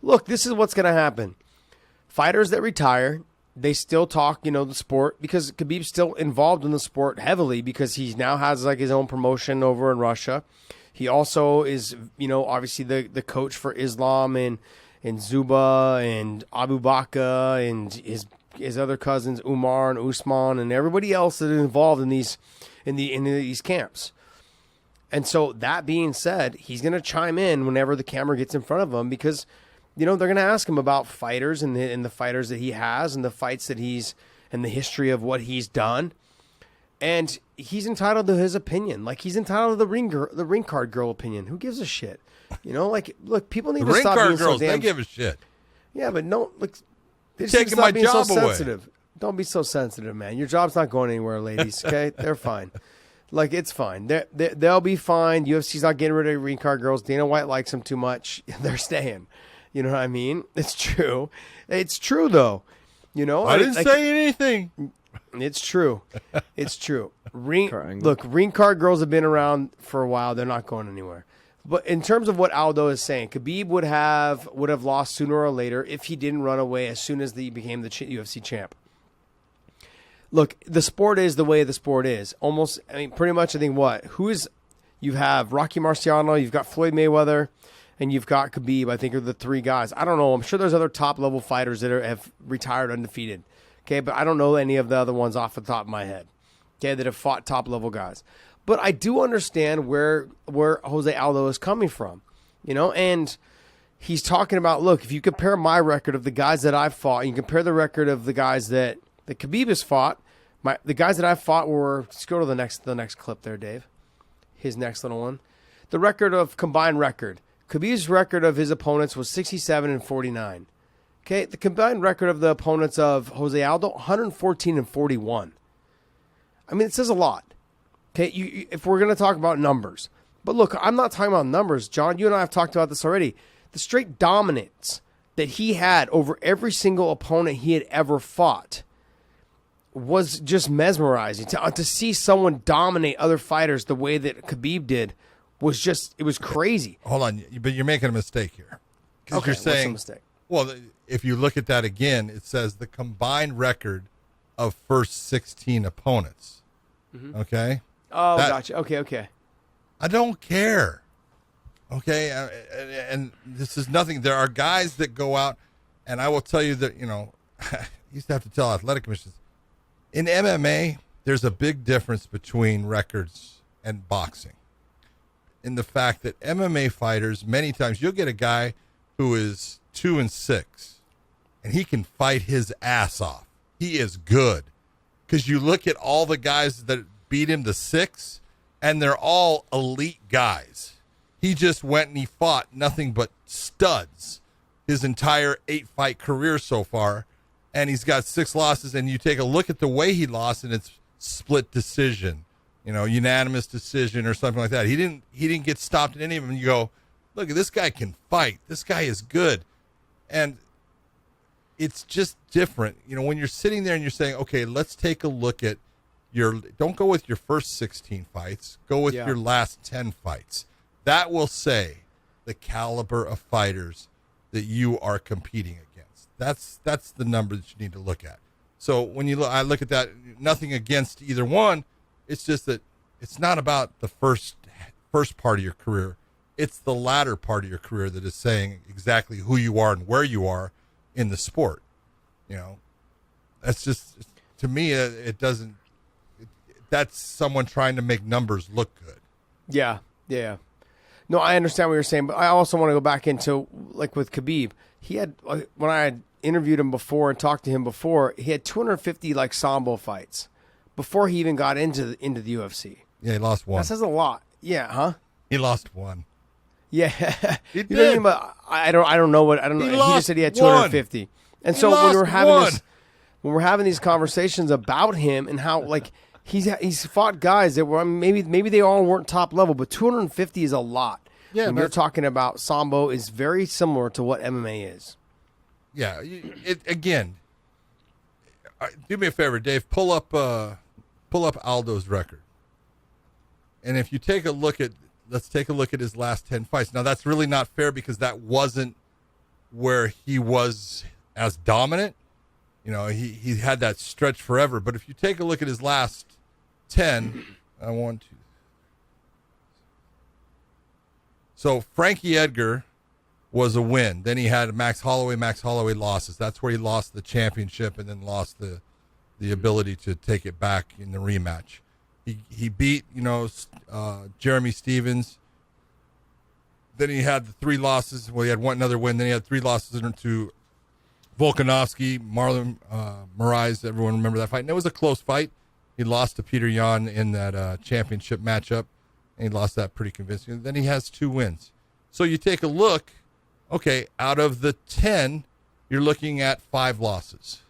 look, this is what's going to happen. Fighters that retire, they still talk, the sport, because Khabib's still involved in the sport heavily because he now has like his own promotion over in Russia. He also is, obviously the coach for Islam and Zuba and Abu Bakr and his other cousins Umar and Usman and everybody else that is involved in these camps. And so that being said, he's going to chime in whenever the camera gets in front of him because, they're going to ask him about fighters and the fighters that he has and the fights that he's and the history of what he's done. And he's entitled to his opinion. Like, he's entitled to the ring card girl opinion. Who gives a shit? Look, people need to stop being so damn... They give a shit. Yeah, but no, look, they just taking stop my being job so away. sensitive. Don't be so sensitive, man. Your job's not going anywhere, ladies, okay? They're fine. Like, it's fine. They'll be fine. UFC's not getting rid of ring card girls. Dana White likes them too much. They're staying. You know what I mean? It's true. It's true, though. I didn't say anything. It's true. It's true. Ring card girls have been around for a while. They're not going anywhere. But in terms of what Aldo is saying, Khabib would have lost sooner or later if he didn't run away as soon as he became the UFC champ. Look, the sport is the way the sport is. Pretty much, I think you have Rocky Marciano, you've got Floyd Mayweather, and you've got Khabib, I think, are the three guys. I don't know. I'm sure there's other top-level fighters that have retired undefeated. Okay, but I don't know any of the other ones off the top of my head, okay, that have fought top-level guys. But I do understand where Jose Aldo is coming from, and he's talking about, look, if you compare my record of the guys that I've fought, and you compare the record of the guys that Khabib has fought, the guys that I've fought were, let's go to the next clip there, Dave, his next little one. The combined record. Khabib's record of his opponents was 67-49. Okay, the combined record of the opponents of Jose Aldo, 114-41. I mean, it says a lot. Okay, if we're going to talk about numbers. But look, I'm not talking about numbers, John. You and I have talked about this already. The straight dominance that he had over every single opponent he had ever fought was just mesmerizing. To see someone dominate other fighters the way that Khabib did it was crazy. Hold on, but you're making a mistake here. Okay, you're saying, what's the mistake? Well, if you look at that again, it says the combined record of first 16 opponents. Mm-hmm. Okay? Oh, gotcha. Okay. I don't care. Okay? And this is nothing. There are guys that go out, and I will tell you that, I used to have to tell athletic commissions, in MMA, there's a big difference between records and boxing. In the fact that MMA fighters, many times you'll get a guy who is 2-6 and he can fight his ass off. He is good. Because you look at all the guys that beat him to 6 and they're all elite guys. He just went and he fought nothing but studs his entire 8-fight career so far. And he's got 6 losses, and you take a look at the way he lost, and it's split decision. Unanimous decision or something like that. He didn't get stopped in any of them. You go, look, this guy can fight. This guy is good. And it's just different. When you're sitting there and you're saying, okay, let's take a look at don't go with your first 16 fights. Go with your last 10 fights. That will say the caliber of fighters that you are competing against. That's the number that you need to look at. So when I look at that, nothing against either one. It's just that it's not about the first part of your career. It's the latter part of your career that is saying exactly who you are and where you are in the sport. That's just, to me, it doesn't. That's someone trying to make numbers look good. Yeah. No, I understand what you're saying, but I also want to go back into, like with Khabib, he had, when I had interviewed him before and talked to him before, he had 250 like Sambo fights before he even got into the UFC. Yeah, he lost one. That says a lot. Yeah, huh? He lost one. Yeah, he did. I don't know. He just said he had 250. And so when we're having these conversations about him and how like he's fought guys that were maybe they all weren't top level, but 250 is a lot. Yeah, when you're talking about Sambo is very similar to what MMA is. Yeah, again. Do me a favor, Dave. Pull up Aldo's record, and if you take a look at, let's take a look at his last 10 fights. Now that's really not fair because that wasn't where he was as dominant. You know, he had that stretch forever. But if you take a look at his last 10, I want to. So Frankie Edgar was a win. Then he had Max Holloway. Max Holloway losses. That's where he lost the championship and then lost the ability to take it back in the rematch. He beat, Jeremy Stevens. Then he had the 3 losses. Well, he had another win. Then he had 3 losses to Volkanovski, Marlon Moraes. Everyone remember that fight. And it was a close fight. He lost to Peter Yan in that championship matchup, and he lost that pretty convincingly. Then he has 2 wins. So you take a look, okay, out of the 10, you're looking at 5 losses.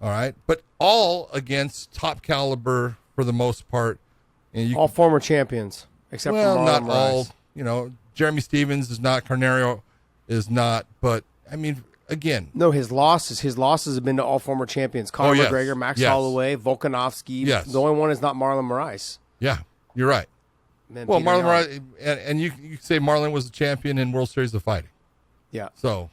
All right? But all against top caliber for the most part. And all former champions, except for Marlon not Moraes. all. Jeremy Stevens is not, Carneiro is not, but, I mean, again. No, his losses have been to all former champions. Conor McGregor, Max Holloway, Volkanovski. Yes. The only one is not Marlon Moraes. Yeah, you're right. Well, Marlon Moraes, and you say Marlon was the champion in World Series of Fighting. Yeah. So,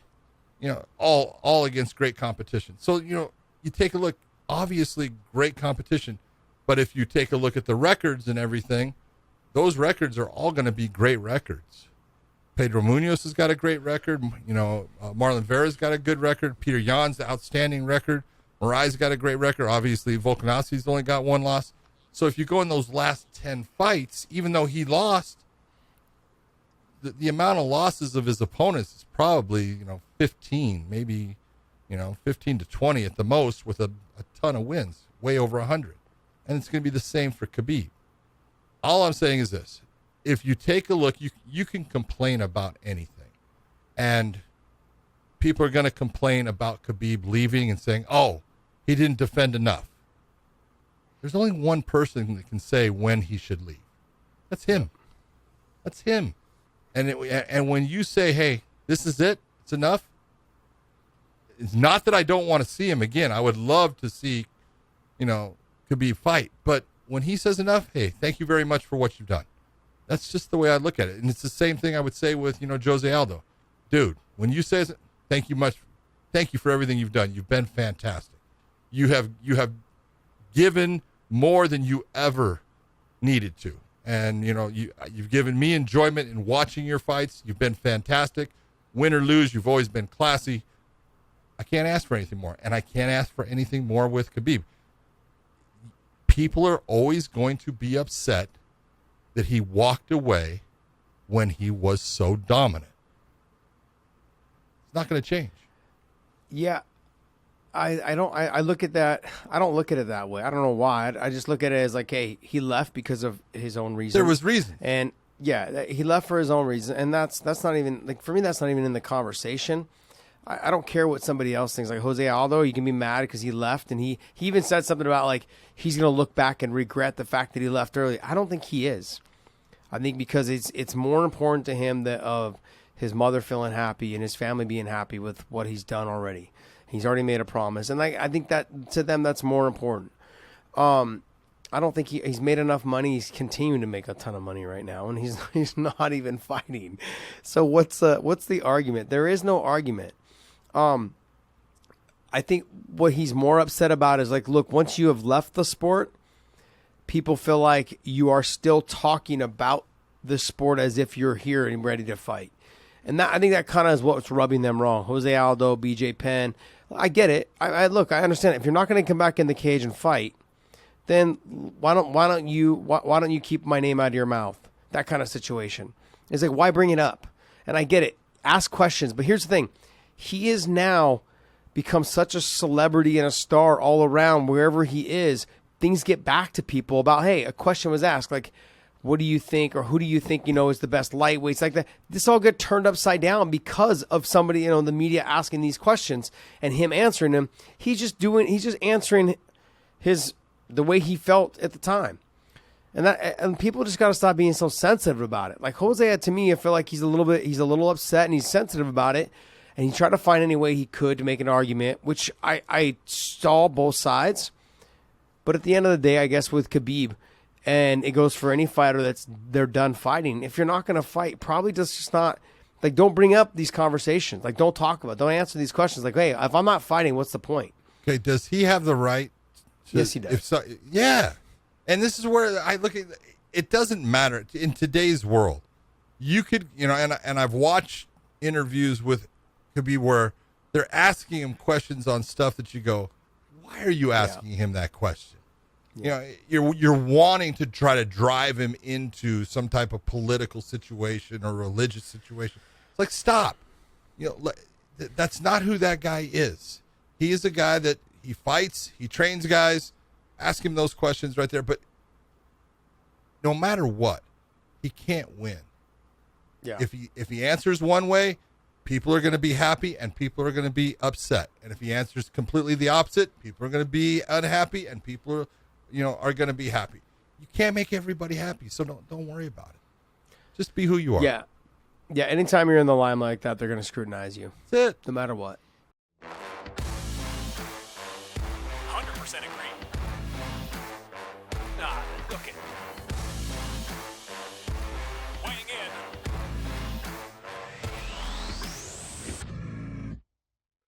all against great competition. So, you take a look, obviously great competition, but if you take a look at the records and everything, those records are all going to be great records. Pedro Munoz has got a great record. Marlon Vera's got a good record. Peter Yan's outstanding record. Moraes got a great record. Obviously, Volkanovski's only got 1 loss. So if you go in those last 10 fights, even though he lost, the amount of losses of his opponents is probably, 15, maybe, 15 to 20 at the most, with a ton of wins, way over 100. And it's going to be the same for Khabib. All I'm saying is this. If you take a look, you can complain about anything. And people are going to complain about Khabib leaving and saying, oh, he didn't defend enough. There's only one person that can say when he should leave. That's him. That's him. And when you say, hey, this is it, it's enough, it's not that I don't want to see him again. I would love to see, Khabib fight. But when he says enough, hey, thank you very much for what you've done. That's just the way I look at it. And it's the same thing I would say with, Jose Aldo. Dude, when you say thank you for everything you've done. You've been fantastic. You have given more than you ever needed to. And, you've given me enjoyment in watching your fights. You've been fantastic. Win or lose, you've always been classy. I can't ask for anything more. And I can't ask for anything more with Khabib. People are always going to be upset that he walked away when he was so dominant. It's not going to change. Yeah. I look at that. I don't look at it that way. I don't know why. I just look at it as like, hey, he left because of his own reason. There was reason. And yeah, he left for his own reason. And that's not even, like, for me, that's not even in the conversation. I don't care what somebody else thinks. Like Jose Aldo, you can be mad because he left. And he even said something about, like, he's going to look back and regret the fact that he left early. I don't think he is. I think because it's more important to him that of his mother feeling happy and his family being happy with what he's done already. He's already made a promise. And I think that to them, that's more important. I don't think he's made enough money. He's continuing to make a ton of money right now, and he's not even fighting. So what's the argument? There is no argument. I think what he's more upset about is, like, look, once you have left the sport, people feel like you are still talking about the sport as if you're here and ready to fight. And I think that kind of is what's rubbing them wrong. Jose Aldo, BJ Penn, I get it. I understand it. If you're not going to come back in the cage and fight, then why don't you keep my name out of your mouth? That kind of situation. It's like, why bring it up? And I get it. Ask questions. But here's the thing. He is now become such a celebrity and a star all around wherever he is. Things get back to people about, hey, a question was asked, like, what do you think, or who do you think, is the best lightweights, like that. This all get turned upside down because of somebody, the media asking these questions and him answering them. He's just answering the way he felt at the time. And people just got to stop being so sensitive about it. Like Jose, to me, I feel like he's a little upset and he's sensitive about it. And he tried to find any way he could to make an argument, which I saw both sides. But at the end of the day, I guess with Khabib, and it goes for any fighter they're done fighting. If you're not going to fight, probably just not Like, don't bring up these conversations. Like, don't talk about it. Don't answer these questions. Like, hey, if I'm not fighting, what's the point? Okay, does he have the right to, Yes, he does. If so, yeah. And this is where I look at it. Doesn't matter in today's world. You could, and I've watched interviews with Khabib where they're asking him questions on stuff that you go, why are you asking him that question? Yeah. You're wanting to try to drive him into some type of political situation or religious situation. It's like, stop. That's not who that guy is. He is a guy that he fights, he trains guys. Ask him those questions right there. But no matter what, he can't win. Yeah. If he answers one way, people are going to be happy and people are going to be upset. And if he answers completely the opposite, people are going to be unhappy and people are going to be happy. You can't make everybody happy, so don't worry about it. Just be who you are. Yeah. Yeah, anytime you're in the limelight like that, they're going to scrutinize you. That's it. No matter what. 100% agree.